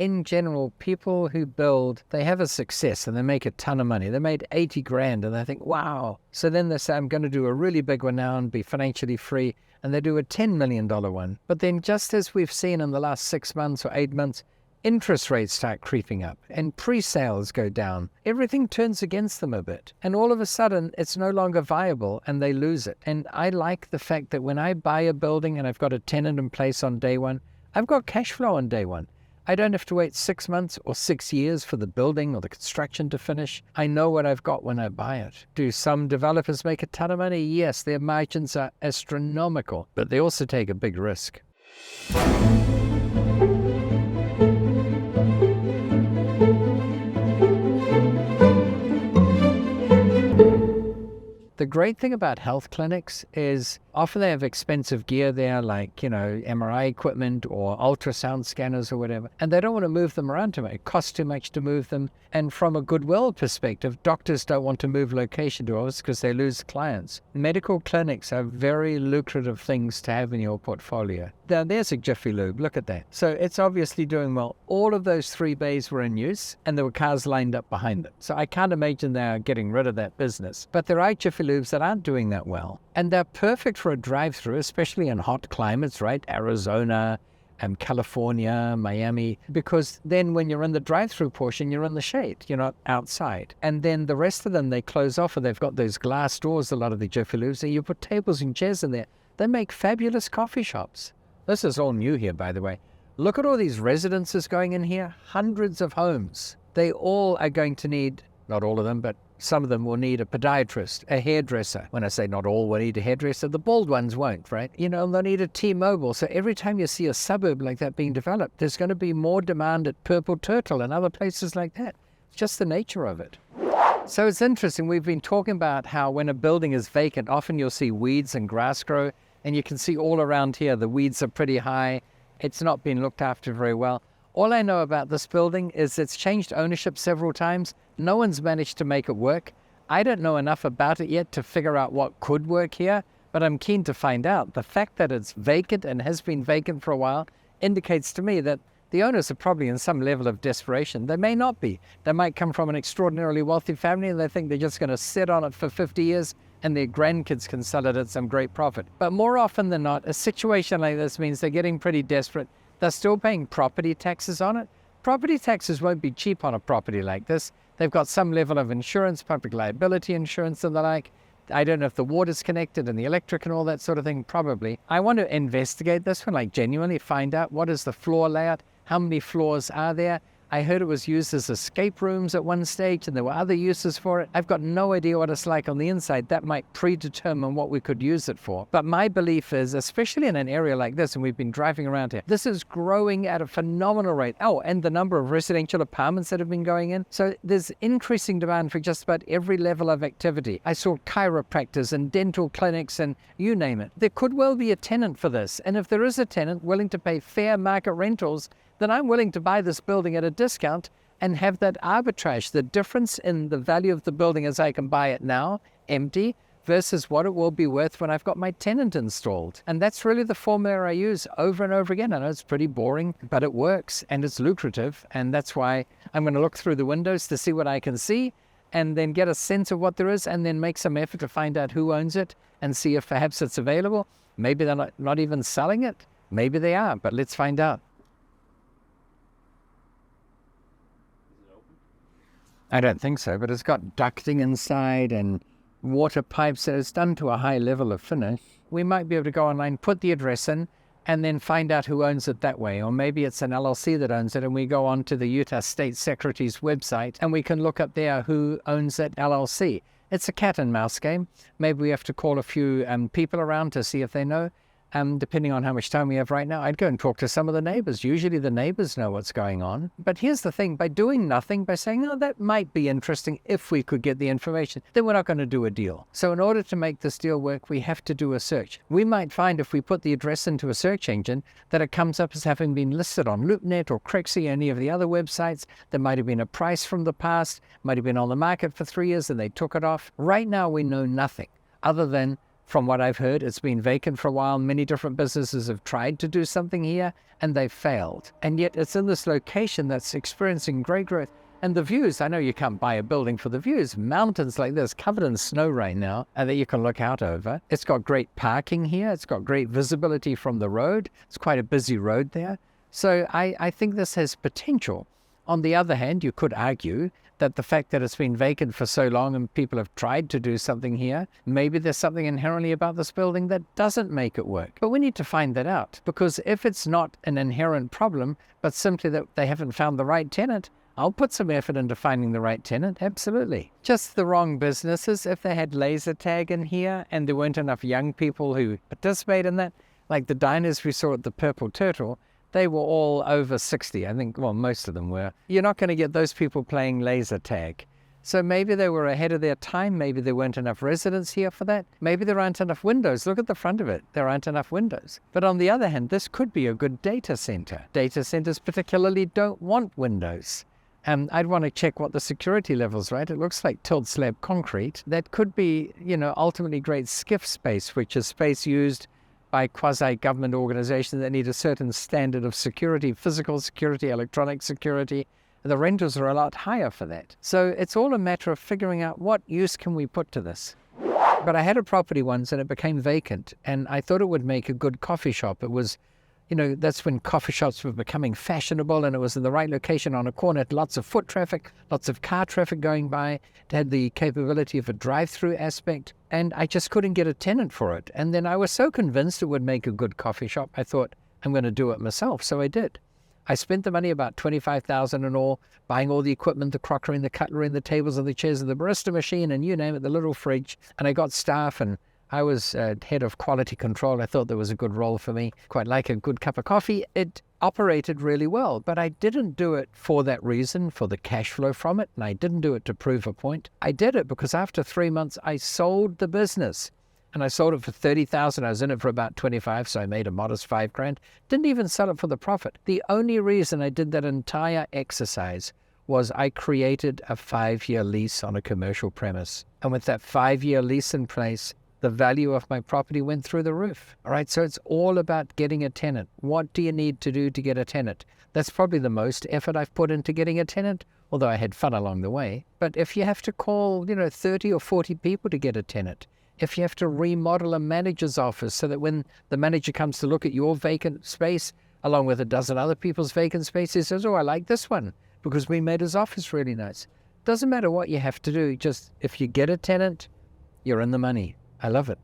in general, people who build, they have a success and they make a ton of money. They made 80 grand and they think, wow. So then they say, I'm going to do a really big one now and be financially free. And they do a $10 million one. But then just as we've seen in the last 6 months or 8 months, interest rates start creeping up and pre-sales go down. Everything turns against them a bit. And all of a sudden, it's no longer viable and they lose it. And I like the fact that when I buy a building and I've got a tenant in place on day one, I've got cash flow on day one. I don't have to wait 6 months or 6 years for the building or the construction to finish. I know what I've got when I buy it. Do some developers make a ton of money? Yes, their margins are astronomical, but they also take a big risk. The great thing about health clinics is often they have expensive gear there, like, MRI equipment or ultrasound scanners or whatever, and they don't want to move them around too much. It costs too much to move them. And from a goodwill perspective, doctors don't want to move location to office because they lose clients. Medical clinics are very lucrative things to have in your portfolio. Now, there's a Jiffy Lube. Look at that. So it's obviously doing well. All of those 3 bays were in use, and there were cars lined up behind them. So I can't imagine they're getting rid of that business. But there are Jiffy Lubes that aren't doing that well. And they're perfect for a drive-through, especially in hot climates, right? Arizona, California, Miami, because then when you're in the drive-through portion, you're in the shade, you're not outside. And then the rest of them, they close off, and they've got those glass doors, a lot of the Jiffy Lubes, and you put tables and chairs in there. They make fabulous coffee shops. This is all new here, by the way. Look at all these residences going in here, hundreds of homes. They all are going to need, not all of them, but some of them will need a podiatrist, a hairdresser. When I say not all will need a hairdresser, the bald ones won't, right? They'll need a T-Mobile. So every time you see a suburb like that being developed, there's going to be more demand at Purple Turtle and other places like that. It's just the nature of it. So it's interesting. We've been talking about how when a building is vacant, often you'll see weeds and grass grow, and you can see all around here, the weeds are pretty high. It's not been looked after very well. All I know about this building is it's changed ownership several times. No one's managed to make it work. I don't know enough about it yet to figure out what could work here, but I'm keen to find out. The fact that it's vacant and has been vacant for a while indicates to me that the owners are probably in some level of desperation. They may not be. They might come from an extraordinarily wealthy family and they think they're just going to sit on it for 50 years and their grandkids can sell it at some great profit. But more often than not, a situation like this means they're getting pretty desperate. They're still paying property taxes on it. Property taxes won't be cheap on a property like this. They've got some level of insurance, public liability insurance and the like. I don't know if the water's connected and the electric and all that sort of thing, probably. I want to investigate this one, genuinely find out what is the floor layout, how many floors are there. I heard it was used as escape rooms at one stage and there were other uses for it. I've got no idea what it's like on the inside. That might predetermine what we could use it for. But my belief is, especially in an area like this, and we've been driving around here, this is growing at a phenomenal rate. Oh, and the number of residential apartments that have been going in. So there's increasing demand for just about every level of activity. I saw chiropractors and dental clinics and you name it. There could well be a tenant for this. And if there is a tenant willing to pay fair market rentals, then I'm willing to buy this building at a discount and have that arbitrage, the difference in the value of the building as I can buy it now, empty, versus what it will be worth when I've got my tenant installed. And that's really the formula I use over and over again. I know it's pretty boring, but it works and it's lucrative. And that's why I'm going to look through the windows to see what I can see and then get a sense of what there is and then make some effort to find out who owns it and see if perhaps it's available. Maybe they're not even selling it. Maybe they are, but let's find out. I don't think so, but it's got ducting inside and water pipes, so it's done to a high level of finish. We might be able to go online, put the address in, and then find out who owns it that way. Or maybe it's an LLC that owns it, and we go on to the Utah State Secretary's website, and we can look up there who owns that LLC. It's a cat and mouse game. Maybe we have to call a few people around to see if they know. Depending on how much time we have right now, I'd go and talk to some of the neighbors. Usually the neighbors know what's going on. But here's the thing, by doing nothing, by saying, oh, that might be interesting if we could get the information, then we're not going to do a deal. So in order to make this deal work, we have to do a search. We might find if we put the address into a search engine that it comes up as having been listed on LoopNet or Crexy, any of the other websites. There might have been a price from the past, might have been on the market for 3 years and they took it off. Right now we know nothing other than From what I've heard, it's been vacant for a while. Many different businesses have tried to do something here and they've failed. And yet it's in this location that's experiencing great growth. And the views, I know you can't buy a building for the views. Mountains like this, covered in snow right now, and that you can look out over. It's got great parking here. It's got great visibility from the road. It's quite a busy road there. So I think this has potential. On the other hand, you could argue that the fact that it's been vacant for so long and people have tried to do something here, maybe there's something inherently about this building that doesn't make it work. But we need to find that out, because if it's not an inherent problem, but simply that they haven't found the right tenant, I'll put some effort into finding the right tenant, absolutely. Just the wrong businesses. If they had laser tag in here and there weren't enough young people who participate in that, like the diners we saw at the Purple Turtle, they were all over 60. I think, well, most of them were. You're not going to get those people playing laser tag. So maybe they were ahead of their time. Maybe there weren't enough residents here for that. Maybe there aren't enough windows. Look at the front of it. There aren't enough windows. But on the other hand, this could be a good data center. Data centers particularly don't want windows. I'd want to check what the security levels, right? It looks like tilt slab concrete. That could be, ultimately great SCIF space, which is space used by quasi-government organizations that need a certain standard of security, physical security, electronic security. The rentals are a lot higher for that. So it's all a matter of figuring out what use can we put to this. But I had a property once and it became vacant, and I thought it would make a good coffee shop. It was, that's when coffee shops were becoming fashionable, and it was in the right location on a corner. It had lots of foot traffic, lots of car traffic going by. It had the capability of a drive-through aspect, and I just couldn't get a tenant for it. And then I was so convinced it would make a good coffee shop, I thought, I'm going to do it myself. So I did. I spent the money, about $25,000 in all, buying all the equipment, the crockery and the cutlery and the tables and the chairs and the barista machine and you name it, the little fridge. And I got staff, and I was head of quality control. I thought there was a good role for me. Quite like a good cup of coffee. It operated really well, but I didn't do it for that reason, for the cash flow from it, and I didn't do it to prove a point. I did it because after 3 months, I sold the business, and I sold it for $30,000. I was in it for about 25, so I made a modest $5,000. Didn't even sell it for the profit. The only reason I did that entire exercise was I created a 5-year lease on a commercial premise, and with that 5-year lease in place, the value of my property went through the roof. All right, so it's all about getting a tenant. What do you need to do to get a tenant? That's probably the most effort I've put into getting a tenant, although I had fun along the way. But if you have to call, 30 or 40 people to get a tenant, if you have to remodel a manager's office so that when the manager comes to look at your vacant space, along with a dozen other people's vacant spaces, he says, oh, I like this one because we made his office really nice. Doesn't matter what you have to do, just if you get a tenant, you're in the money. I love it.